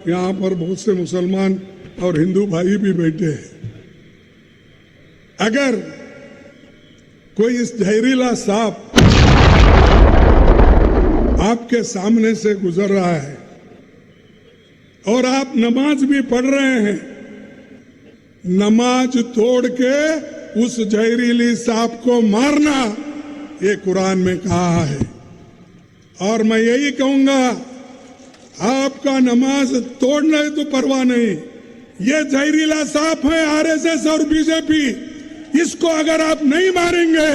यहाँ पर बहुत से मुसलमान और हिंदू भाई भी बैठे हैं। अगर कोई इस जहरीला सांप आपके सामने से गुजर रहा है और आप नमाज भी पढ़ रहे हैं, नमाज तोड़ के उस जहरीली सांप को मारना, ये कुरान में कहा है। और मैं यही कहूंगा, आपका नमाज तोड़ना है तो परवाह नहीं, ये जहरीला सांप है आरएसएस और बीजेपी, इसको अगर आप नहीं मारेंगे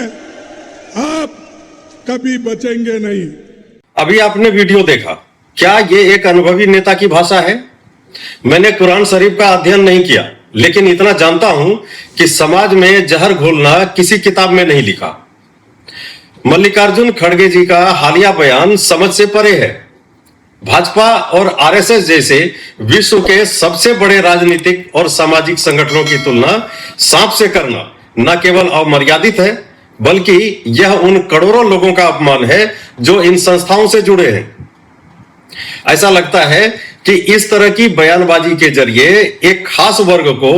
आप कभी बचेंगे नहीं। अभी आपने वीडियो देखा, क्या ये एक अनुभवी नेता की भाषा है? मैंने कुरान शरीफ का अध्ययन नहीं किया, लेकिन इतना जानता हूं कि समाज में जहर घोलना किसी किताब में नहीं लिखा। मल्लिकार्जुन खड़गे जी का हालिया बयान समझ से परे है। भाजपा और आरएसएस जैसे विश्व के सबसे बड़े राजनीतिक और सामाजिक संगठनों की तुलना सांप से करना न केवल अमर्यादित है, बल्कि यह उन करोड़ों लोगों का अपमान है जो इन संस्थाओं से जुड़े हैं। ऐसा लगता है कि इस तरह की बयानबाजी के जरिए एक खास वर्ग को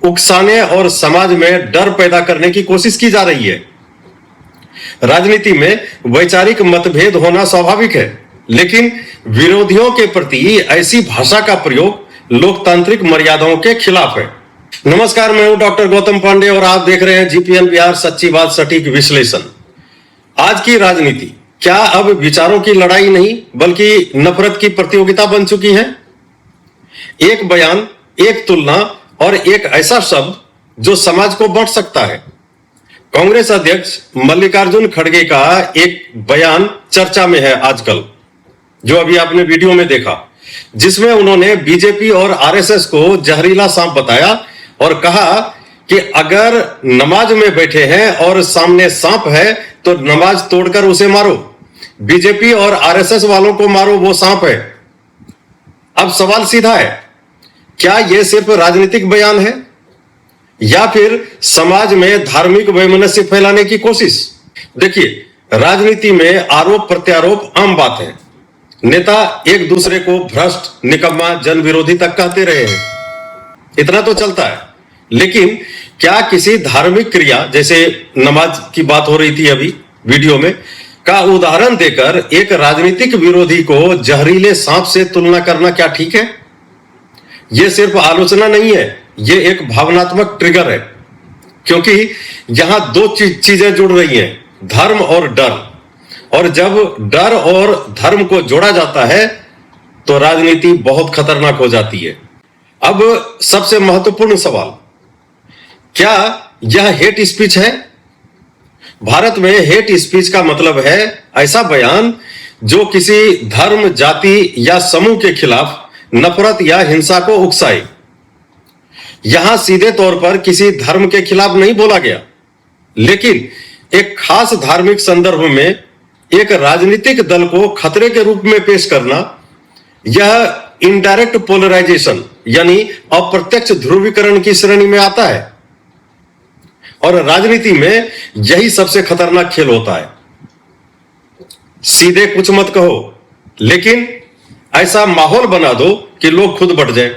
उकसाने और समाज में डर पैदा करने की कोशिश की जा रही है। राजनीति में वैचारिक मतभेद होना स्वाभाविक है, लेकिन विरोधियों के प्रति ऐसी भाषा का प्रयोग लोकतांत्रिक मर्यादाओं के खिलाफ है। नमस्कार, मैं हूं डॉक्टर गौतम पांडे और आप देख रहे हैं जीपीएन बिहार, सच्ची बात सटीक विश्लेषण। आज की राजनीति क्या अब विचारों की लड़ाई नहीं बल्कि नफरत की प्रतियोगिता बन चुकी है? एक बयान, एक तुलना और एक ऐसा शब्द जो समाज को बांट सकता है। कांग्रेस अध्यक्ष मल्लिकार्जुन खड़गे का एक बयान चर्चा में है आजकल, जो अभी आपने वीडियो में देखा, जिसमें उन्होंने बीजेपी और आरएसएस को जहरीला सांप बताया और कहा कि अगर नमाज में बैठे हैं और सामने सांप है तो नमाज तोड़कर उसे मारो, बीजेपी और आरएसएस वालों को मारो, वो सांप है। अब सवाल सीधा है, क्या यह सिर्फ राजनीतिक बयान है या फिर समाज में धार्मिक वैमनस्य फैलाने की कोशिश? देखिए, राजनीति में आरोप प्रत्यारोप आम बात है। नेता एक दूसरे को भ्रष्ट, निकम्मा, जन विरोधी तक कहते रहे हैं, इतना तो चलता है। लेकिन क्या किसी धार्मिक क्रिया, जैसे नमाज की बात हो रही थी अभी वीडियो में, का उदाहरण देकर एक राजनीतिक विरोधी को जहरीले सांप से तुलना करना क्या ठीक है? यह सिर्फ आलोचना नहीं है, यह एक भावनात्मक ट्रिगर है, क्योंकि यहां दो चीजें जुड़ रही हैं, धर्म और डर। और जब डर और धर्म को जोड़ा जाता है तो राजनीति बहुत खतरनाक हो जाती है। अब सबसे महत्वपूर्ण सवाल, क्या यह हेट स्पीच है? भारत में हेट स्पीच का मतलब है ऐसा बयान जो किसी धर्म, जाति या समूह के खिलाफ नफरत या हिंसा को उकसाए। यहां सीधे तौर पर किसी धर्म के खिलाफ नहीं बोला गया, लेकिन एक खास धार्मिक संदर्भ में एक राजनीतिक दल को खतरे के रूप में पेश करना, यह इनडायरेक्ट पोलराइजेशन यानी अप्रत्यक्ष ध्रुवीकरण की श्रेणी में आता है। और राजनीति में यही सबसे खतरनाक खेल होता है। सीधे कुछ मत कहो, लेकिन ऐसा माहौल बना दो कि लोग खुद बढ़ जाए।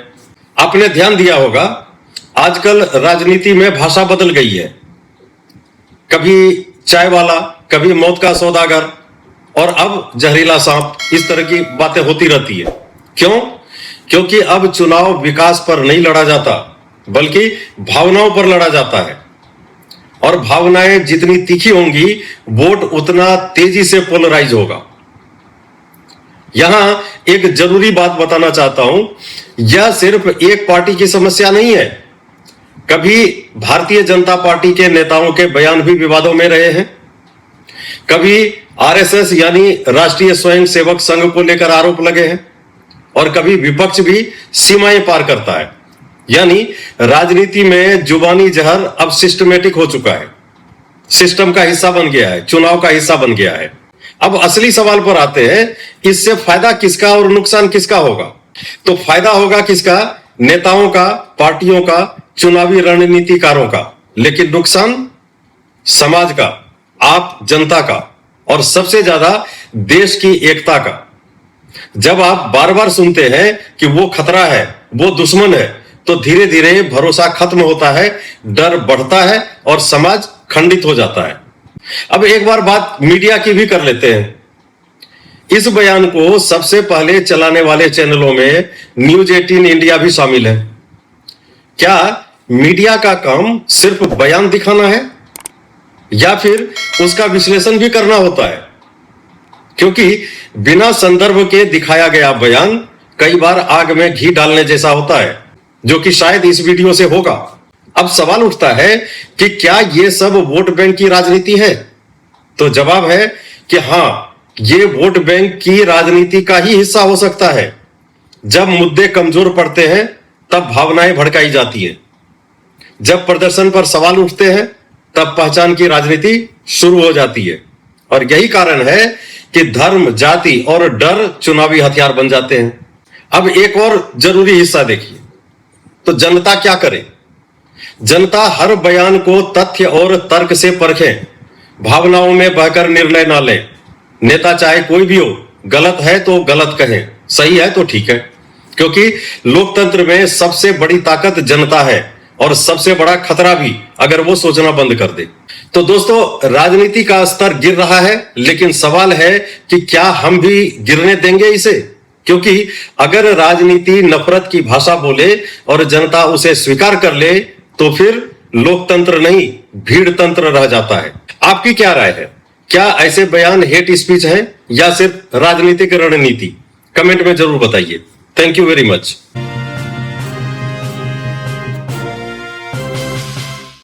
आपने ध्यान दिया होगा, आजकल राजनीति में भाषा बदल गई है। कभी चाय वाला, कभी मौत का सौदागर और अब जहरीला सांप, इस तरह की बातें होती रहती है। क्यों? क्योंकि अब चुनाव विकास पर नहीं लड़ा जाता, बल्कि भावनाओं पर लड़ा जाता है। और भावनाएं जितनी तीखी होंगी, वोट उतना तेजी से पोलराइज होगा। यहां एक जरूरी बात बताना चाहता हूं, यह सिर्फ एक पार्टी की समस्या नहीं है। कभी भारतीय जनता पार्टी के नेताओं के बयान भी विवादों में रहे हैं, कभी आरएसएस यानी राष्ट्रीय स्वयंसेवक संघ को लेकर आरोप लगे हैं, और कभी विपक्ष भी सीमाएं पार करता है। यानी राजनीति में जुबानी जहर अब सिस्टमेटिक हो चुका है, सिस्टम का हिस्सा बन गया है, चुनाव का हिस्सा बन गया है। अब असली सवाल पर आते हैं, इससे फायदा किसका और नुकसान किसका होगा? तो फायदा होगा किसका? नेताओं का, पार्टियों का, चुनावी रणनीतिकारों का। लेकिन नुकसान समाज का, आप जनता का, और सबसे ज्यादा देश की एकता का। जब आप बार बार सुनते हैं कि वो खतरा है, वो दुश्मन है, तो धीरे धीरे भरोसा खत्म होता है, डर बढ़ता है और समाज खंडित हो जाता है। अब एक बार बात मीडिया की भी कर लेते हैं। इस बयान को सबसे पहले चलाने वाले चैनलों में न्यूज 18 इंडिया भी शामिल है। क्या मीडिया का काम सिर्फ बयान दिखाना है या फिर उसका विश्लेषण भी करना होता है? क्योंकि बिना संदर्भ के दिखाया गया बयान कई बार आग में घी डालने जैसा होता है, जो कि शायद इस वीडियो से होगा। अब सवाल उठता है कि क्या यह सब वोट बैंक की राजनीति है? तो जवाब है कि हां, ये वोट बैंक की राजनीति का ही हिस्सा हो सकता है। जब मुद्दे कमजोर पड़ते हैं तब भावनाएं भड़काई जाती हैं। जब प्रदर्शन पर सवाल उठते हैं तब पहचान की राजनीति शुरू हो जाती है। और यही कारण है कि धर्म, जाति और डर चुनावी हथियार बन जाते हैं। अब एक और जरूरी हिस्सा देखिए, तो जनता क्या करे? जनता हर बयान को तथ्य और तर्क से परखे, भावनाओं में बहकर निर्णय ना ले। नेता चाहे कोई भी हो, गलत है तो गलत कहे, सही है तो ठीक है। क्योंकि लोकतंत्र में सबसे बड़ी ताकत जनता है और सबसे बड़ा खतरा भी अगर वो सोचना बंद कर दे। तो दोस्तों, राजनीति का स्तर गिर रहा है, लेकिन सवाल है कि क्या हम भी गिरने देंगे इसे? क्योंकि अगर राजनीति नफरत की भाषा बोले और जनता उसे स्वीकार कर ले तो फिर लोकतंत्र नहीं, भीड़ तंत्र रह जाता है। आपकी क्या राय है? क्या ऐसे बयान हेट स्पीच है या सिर्फ राजनीतिक रणनीति? कमेंट में जरूर बताइए। Thank you very much.